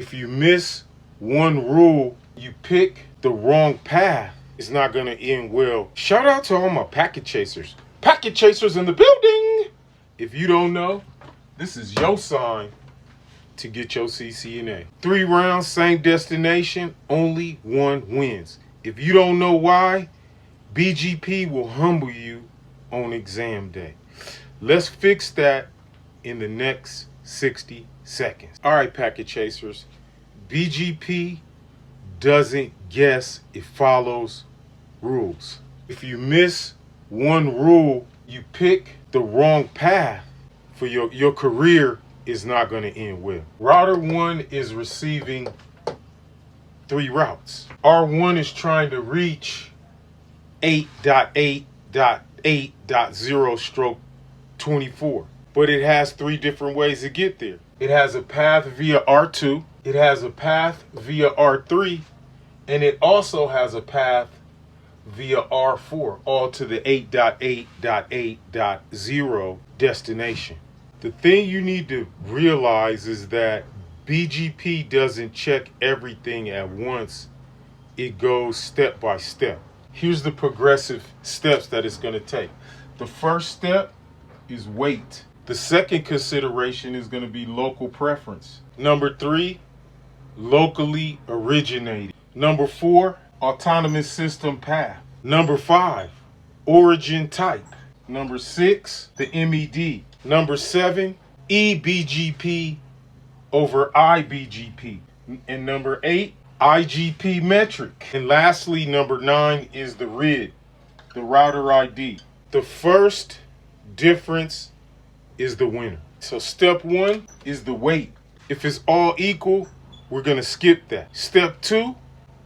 If you miss one rule, you pick the wrong path, it's not going to end well. Shout out to all my packet chasers. Packet chasers in the building. If you don't know, this is your sign to get your CCNA. 3 rounds, same destination, only one wins. If you don't know why, BGP will humble you on exam day. Let's fix that in the next 60 seconds. All right, packet chasers. BGP doesn't guess, it follows rules. If you miss one rule, you pick the wrong path for your career is not going to end well. Router 1 is receiving 3 routes. R1 is trying to reach 8.8.8.0/24, but it has 3 different ways to get there. It has a path via R2, it has a path via R3, and it also has a path via R4, all to the 8.8.8.0 destination. The thing you need to realize is that BGP doesn't check everything at once. It goes step by step. Here's the progressive steps that it's going to take. The first step is wait. The second consideration is going to be local preference. Number 3, locally originated. Number 4, autonomous system path. Number 5, origin type. Number 6, the MED. Number 7, eBGP over iBGP. And number 8, IGP metric. And lastly, number 9 is the RID, the router ID. The first difference is the winner. So step 1 is the wait. If it's all equal, we're going to skip that. Step 2,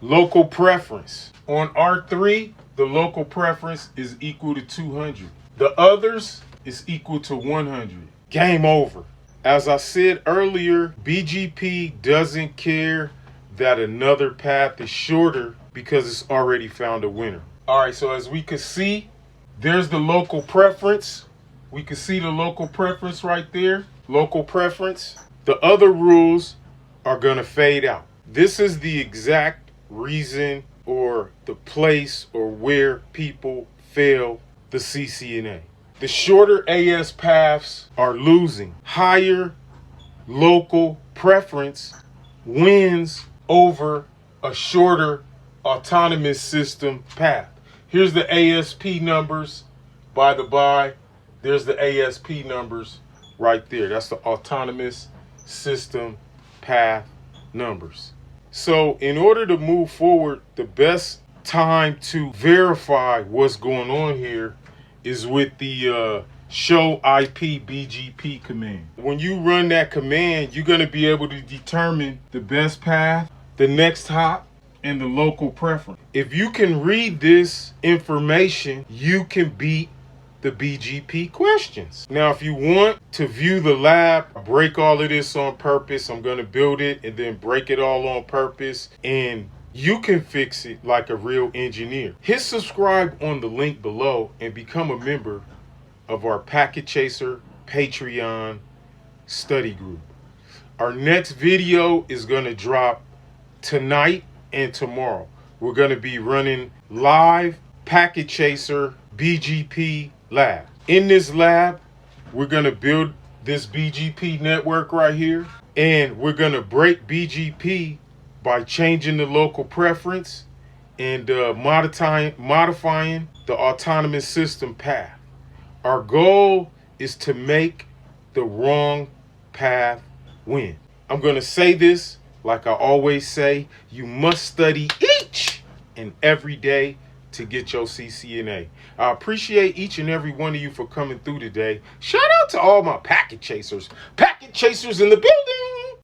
local preference. On R3, the local preference is equal to 200. The others is equal to 100. Game over. As I said earlier, BGP doesn't care that another path is shorter because it's already found a winner. All right, so as we can see, there's the local preference. We can see the local preference right there. Local preference. The other rules are going to fade out. This is the exact reason or the place or where people fail the CCNA. The shorter AS paths are losing. Higher local preference wins over a shorter autonomous system path. Here's the ASP numbers. By the by, there's the ASP numbers right there. That's the autonomous system path numbers. So in order to move forward, the best time to verify what's going on here is with the show IP BGP command. When you run that command, you're going to be able to determine the best path, the next hop, and the local preference. If you can read this information, you can beat the BGP questions. Now, if you want to view the lab, I break all of this on purpose. I'm going to build it and then break it all on purpose, and you can fix it like a real engineer. Hit subscribe on the link below and become a member of our Packet Chaser Patreon study group. Our next video is going to drop tonight and tomorrow. We're going to be running live Packet Chaser BGP lab. In this lab, we're going to build this BGP network right here, and we're going to break BGP by changing the local preference and modifying the autonomous system path. Our goal is to make the wrong path win. I'm going to say this like I always say, you must study each and every day to get your CCNA. I appreciate each and every one of you for coming through today. Shout out to all my packet chasers. Packet chasers in the building.